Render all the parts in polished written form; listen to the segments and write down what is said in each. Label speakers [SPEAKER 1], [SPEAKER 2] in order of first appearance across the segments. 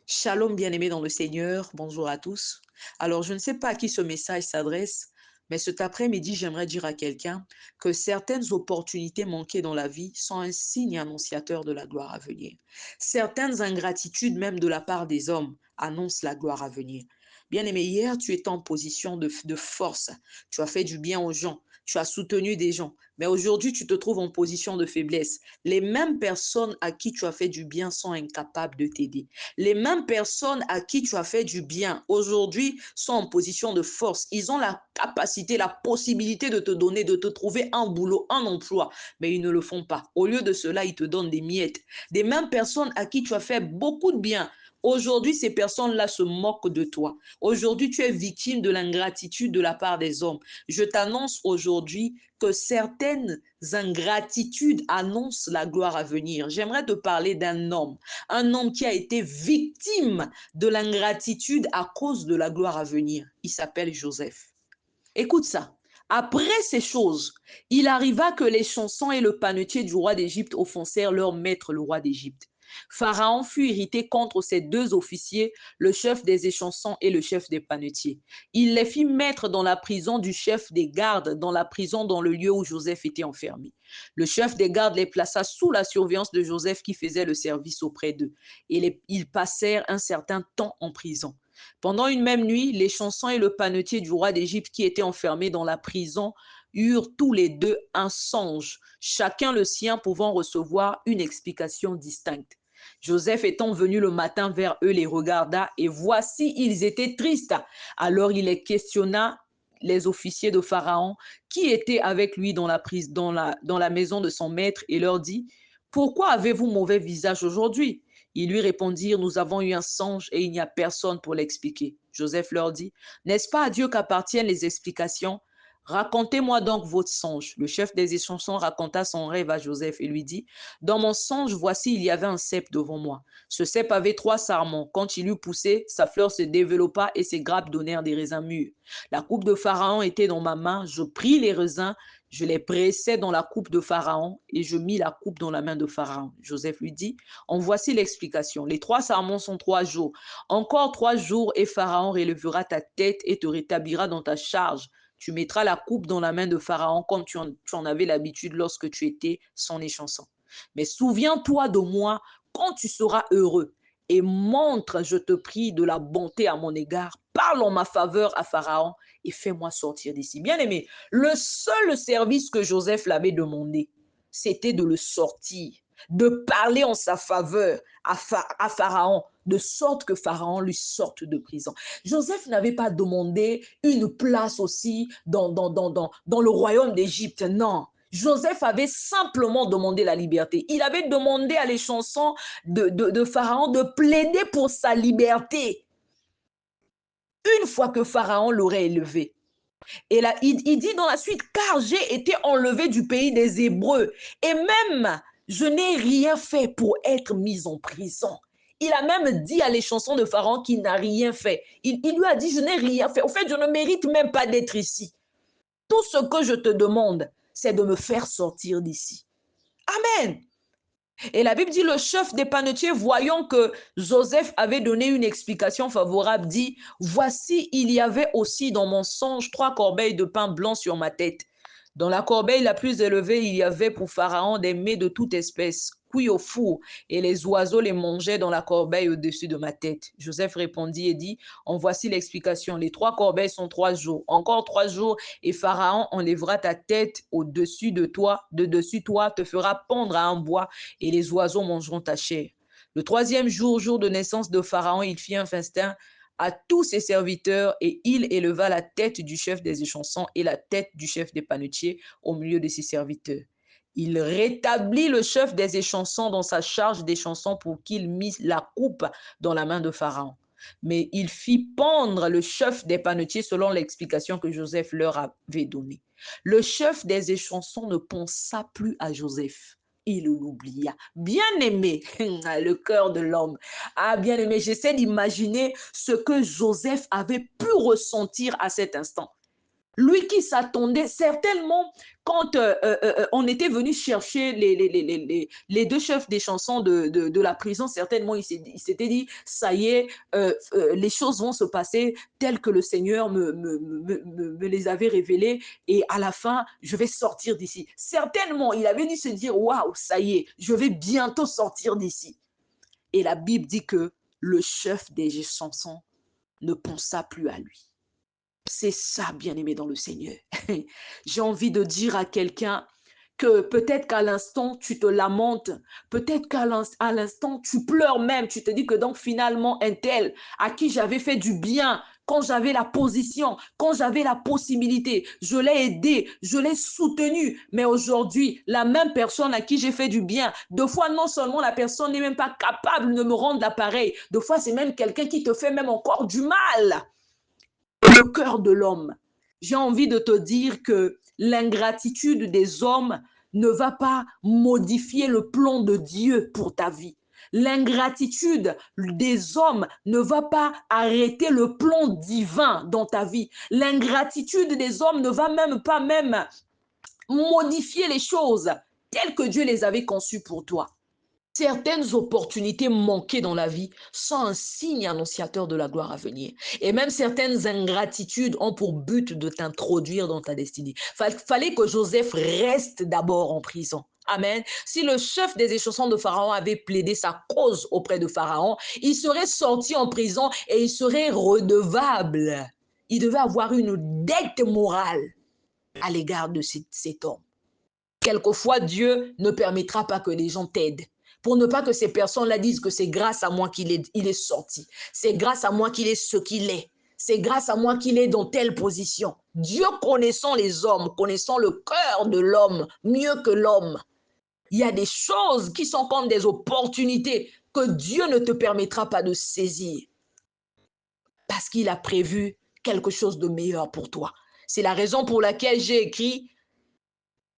[SPEAKER 1] Shalom bien-aimés dans le Seigneur, bonjour à tous. Alors, je ne sais pas à qui ce message s'adresse, mais cet après-midi, j'aimerais dire à quelqu'un que certaines opportunités manquées dans la vie sont un signe annonciateur de la gloire à venir. Certaines ingratitudes, même de la part des hommes, annoncent la gloire à venir. Bien-aimé, hier, tu étais en position de force. Tu as fait du bien aux gens. Tu as soutenu des gens. Mais aujourd'hui, tu te trouves en position de faiblesse. Les mêmes personnes à qui tu as fait du bien sont incapables de t'aider. Les mêmes personnes à qui tu as fait du bien aujourd'hui sont en position de force. Ils ont la capacité, la possibilité de te donner, de te trouver un boulot, un emploi, mais ils ne le font pas. Au lieu de cela, ils te donnent des miettes. Des mêmes personnes à qui tu as fait beaucoup de bien. Aujourd'hui, ces personnes-là se moquent de toi. Aujourd'hui, tu es victime de l'ingratitude de la part des hommes. Je t'annonce aujourd'hui que certaines ingratitudes annoncent la gloire à venir. J'aimerais te parler un homme qui a été victime de l'ingratitude à cause de la gloire à venir. Il s'appelle Joseph. Écoute ça. Après ces choses, il arriva que les chansons et le panetier du roi d'Égypte offensèrent leur maître, le roi d'Égypte. Pharaon fut irrité contre ces deux officiers, le chef des échansons et le chef des panetiers. Il les fit mettre dans la prison du chef des gardes, dans la prison dans le lieu où Joseph était enfermé. Le chef des gardes les plaça sous la surveillance de Joseph qui faisait le service auprès d'eux. Et ils passèrent un certain temps en prison. Pendant une même nuit, les chansons et le panetier du roi d'Égypte qui étaient enfermés dans la prison eurent tous les deux un songe, chacun le sien pouvant recevoir une explication distincte. Joseph étant venu le matin vers eux, les regarda et voici, ils étaient tristes. Alors il les questionna, les officiers de Pharaon, qui étaient avec lui dans la maison de son maître, et leur dit, pourquoi avez-vous mauvais visage aujourd'hui? Ils lui répondirent, nous avons eu un songe et il n'y a personne pour l'expliquer. Joseph leur dit, n'est-ce pas à Dieu qu'appartiennent les explications? Racontez-moi donc votre songe. Le chef des échansons raconta son rêve à Joseph et lui dit, dans mon songe, voici, il y avait un cep devant moi. Ce cep avait trois sarments. Quand il eut poussé, sa fleur se développa et ses grappes donnèrent des raisins mûrs. La coupe de Pharaon était dans ma main. Je pris les raisins, je les pressai dans la coupe de Pharaon et je mis la coupe dans la main de Pharaon. Joseph lui dit, en voici l'explication. Les trois sarments sont 3 jours. Encore 3 jours et Pharaon relèvera ta tête et te rétablira dans ta charge. Tu mettras la coupe dans la main de Pharaon comme tu en avais l'habitude lorsque tu étais son échanson. Mais souviens-toi de moi quand tu seras heureux et montre, je te prie, de la bonté à mon égard. Parle en ma faveur à Pharaon et fais-moi sortir d'ici. Bien-aimé, le seul service que Joseph l'avait demandé, c'était de le sortir, de parler en sa faveur à Pharaon, de sorte que Pharaon lui sorte de prison. Joseph n'avait pas demandé une place aussi dans le royaume d'Égypte, non. Joseph avait simplement demandé la liberté. Il avait demandé à les chansons de Pharaon de plaider pour sa liberté. Une fois que Pharaon l'aurait élevé. Et là, il dit dans la suite, car j'ai été enlevé du pays des Hébreux. Et même, je n'ai rien fait pour être mis en prison. Il a même dit à les chansons de Pharaon qu'il n'a rien fait. Il lui a dit, je n'ai rien fait. Au fait, je ne mérite même pas d'être ici. Tout ce que je te demande, c'est de me faire sortir d'ici. Amen. Et la Bible dit, le chef des panetiers, voyant que Joseph avait donné une explication favorable, dit, voici, il y avait aussi dans mon songe 3 corbeilles de pain blanc sur ma tête. Dans la corbeille la plus élevée, il y avait pour Pharaon des mets de toute espèce, cuits au four, et les oiseaux les mangeaient dans la corbeille au-dessus de ma tête. Joseph répondit et dit, en voici l'explication. Les 3 corbeilles sont 3 jours. Encore 3 jours, et Pharaon enlèvera ta tête au-dessus de toi, de dessus toi, te fera pendre à un bois, et les oiseaux mangeront ta chair. Le troisième jour, jour de naissance de Pharaon, il fit un festin à tous ses serviteurs et il éleva la tête du chef des échansons et la tête du chef des panetiers au milieu de ses serviteurs. Il rétablit le chef des échansons dans sa charge des chansons pour qu'il mît la coupe dans la main de Pharaon. Mais il fit pendre le chef des panetiers selon l'explication que Joseph leur avait donnée. Le chef des échansons ne pensa plus à Joseph. Il l'oublia. Bien-aimé, le cœur de l'homme. Ah, bien-aimé, j'essaie d'imaginer ce que Joseph avait pu ressentir à cet instant. Lui qui s'attendait certainement, quand on était venu chercher les deux chefs des chansons de la prison, certainement il s'était dit, ça y est, les choses vont se passer telles que le Seigneur me les avait révélées et à la fin, je vais sortir d'ici. Certainement, il avait dû se dire, waouh, ça y est, je vais bientôt sortir d'ici. Et la Bible dit que le chef des chansons ne pensa plus à lui. C'est ça, bien-aimé dans le Seigneur. J'ai envie de dire à quelqu'un que peut-être qu'à l'instant, tu te lamentes, peut-être qu'à l'instant, tu pleures même, tu te dis que donc finalement, un tel à qui j'avais fait du bien, quand j'avais la position, quand j'avais la possibilité, je l'ai aidé, je l'ai soutenu, mais aujourd'hui, la même personne à qui j'ai fait du bien, deux fois non seulement la personne n'est même pas capable de me rendre l'appareil, deux fois c'est même quelqu'un qui te fait même encore du mal. Le cœur de l'homme. J'ai envie de te dire que l'ingratitude des hommes ne va pas modifier le plan de Dieu pour ta vie. L'ingratitude des hommes ne va pas arrêter le plan divin dans ta vie. L'ingratitude des hommes ne va même pas modifier les choses telles que Dieu les avait conçues pour toi. Certaines opportunités manquées dans la vie sont un signe annonciateur de la gloire à venir. Et même certaines ingratitudes ont pour but de t'introduire dans ta destinée. Fallait que Joseph reste d'abord en prison. Amen. Si le chef des échansons de Pharaon avait plaidé sa cause auprès de Pharaon, il serait sorti en prison et il serait redevable. Il devait avoir une dette morale à l'égard de cet homme. Quelquefois, Dieu ne permettra pas que les gens t'aident. Pour ne pas que ces personnes-là disent que c'est grâce à moi qu'il est sorti. C'est grâce à moi qu'il est ce qu'il est. C'est grâce à moi qu'il est dans telle position. Dieu connaissant les hommes, connaissant le cœur de l'homme mieux que l'homme, il y a des choses qui sont comme des opportunités que Dieu ne te permettra pas de saisir parce qu'il a prévu quelque chose de meilleur pour toi. C'est la raison pour laquelle j'ai écrit: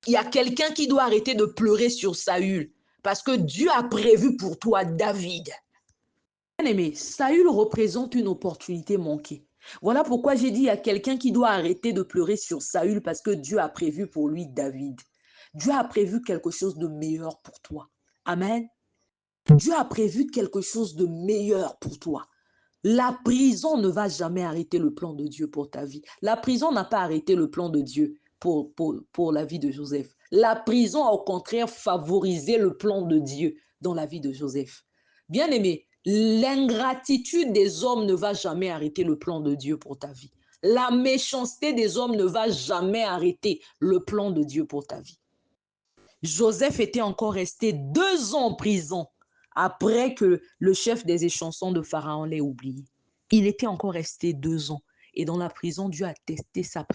[SPEAKER 1] il y a quelqu'un qui doit arrêter de pleurer sur Saül parce que Dieu a prévu pour toi David. Bien-aimé, Saül représente une opportunité manquée. Voilà pourquoi j'ai dit à quelqu'un qui doit arrêter de pleurer sur Saül parce que Dieu a prévu pour lui David. Dieu a prévu quelque chose de meilleur pour toi. Amen. Dieu a prévu quelque chose de meilleur pour toi. La prison ne va jamais arrêter le plan de Dieu pour ta vie. La prison n'a pas arrêté le plan de Dieu pour la vie de Joseph. La prison a au contraire favorisé le plan de Dieu dans la vie de Joseph. Bien-aimé, l'ingratitude des hommes ne va jamais arrêter le plan de Dieu pour ta vie. La méchanceté des hommes ne va jamais arrêter le plan de Dieu pour ta vie. Joseph était encore resté 2 ans en prison après que le chef des échansons de Pharaon l'ait oublié. Il était encore resté 2 ans. Et dans la prison, Dieu a testé sa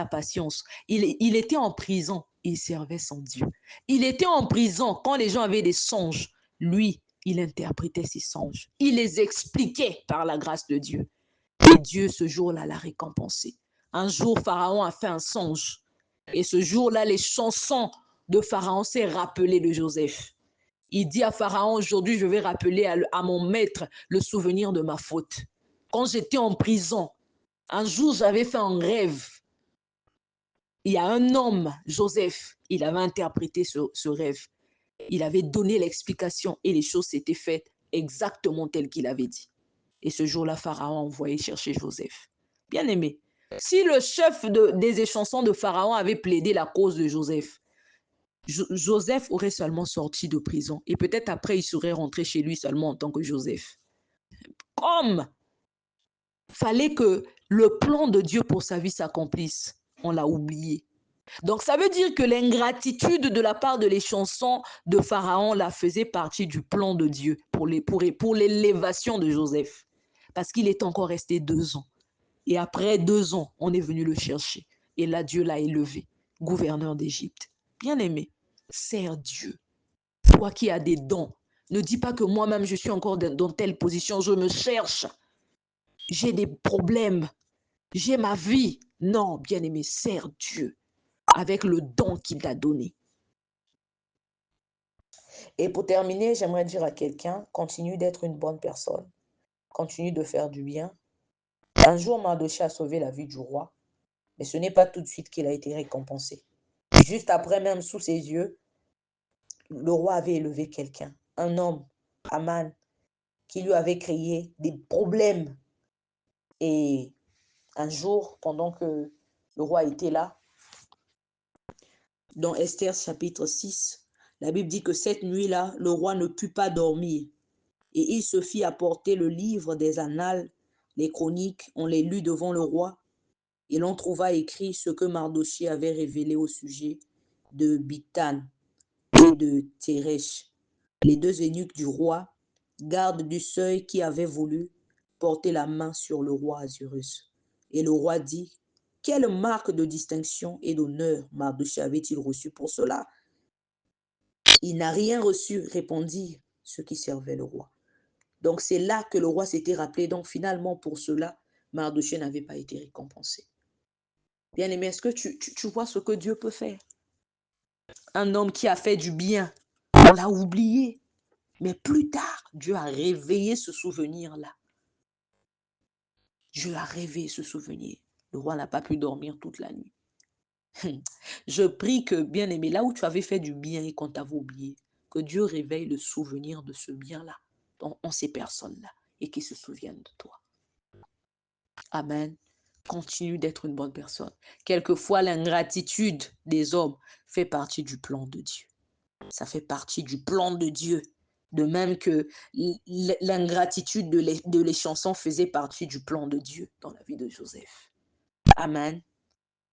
[SPEAKER 1] patience. Il était en prison, il servait son Dieu. Il était en prison quand les gens avaient des songes. Lui, il interprétait ces songes. Il les expliquait par la grâce de Dieu. Et Dieu, ce jour-là, l'a récompensé. Un jour, Pharaon a fait un songe. Et ce jour-là, les chansons de Pharaon s'est rappelé de Joseph. Il dit à Pharaon: aujourd'hui, je vais rappeler à mon maître le souvenir de ma faute. Quand j'étais en prison, un jour, j'avais fait un rêve. Il y a un homme, Joseph, il avait interprété ce rêve. Il avait donné l'explication et les choses s'étaient faites exactement telles qu'il avait dit. Et ce jour-là, Pharaon a envoyé chercher Joseph. Bien aimé, si le chef des échansons de Pharaon avait plaidé la cause de Joseph, Joseph aurait seulement sorti de prison et peut-être après il serait rentré chez lui seulement en tant que Joseph. Comme il fallait que le plan de Dieu pour sa vie s'accomplisse, on l'a oublié. Donc ça veut dire que l'ingratitude de la part de les chansons de Pharaon la faisait partie du plan de Dieu pour l'élévation de Joseph. Parce qu'il est encore resté 2 ans. Et après 2 ans, on est venu le chercher. Et là, Dieu l'a élevé, gouverneur d'Égypte. Bien aimé, sers Dieu. Toi qui as des dons, ne dis pas que moi-même je suis encore dans telle position, je me cherche. J'ai des problèmes, j'ai ma vie. Non, bien aimé, sers Dieu avec le don qu'il t'a donné. Et pour terminer, j'aimerais dire à quelqu'un: continue d'être une bonne personne, continue de faire du bien. Un jour, Mardochée a sauvé la vie du roi. Mais ce n'est pas tout de suite qu'il a été récompensé. Juste après, même sous ses yeux, le roi avait élevé quelqu'un, un homme, Aman, qui lui avait créé des problèmes. Et un jour, pendant que le roi était là, dans Esther chapitre 6, la Bible dit que cette nuit-là, le roi ne put pas dormir. Et il se fit apporter le livre des annales, les chroniques, on les lut devant le roi, et l'on trouva écrit ce que Mardochée avait révélé au sujet de Bigtan et de Téresh, les deux eunuques du roi, gardes du seuil, qui avaient voulu porter la main sur le roi Assuérus. Et le roi dit: quelle marque de distinction et d'honneur Mardochée avait-il reçu pour cela? Il n'a rien reçu, répondit ceux qui servaient le roi. Donc c'est là que le roi s'était rappelé. Donc finalement, pour cela, Mardochée n'avait pas été récompensé. Bien-aimé, est-ce que tu vois ce que Dieu peut faire? Un homme qui a fait du bien, on l'a oublié. Mais plus tard, Dieu a réveillé ce souvenir-là. Dieu a réveillé ce souvenir. Le roi n'a pas pu dormir toute la nuit. Je prie que, bien-aimé, là où tu avais fait du bien et qu'on t'avait oublié, que Dieu réveille le souvenir de ce bien-là en ces personnes-là et qu'ils se souviennent de toi. Amen. Continue d'être une bonne personne. Quelquefois, l'ingratitude des hommes fait partie du plan de Dieu. Ça fait partie du plan de Dieu. De même que l'ingratitude de les chansons faisait partie du plan de Dieu dans la vie de Joseph. Amen.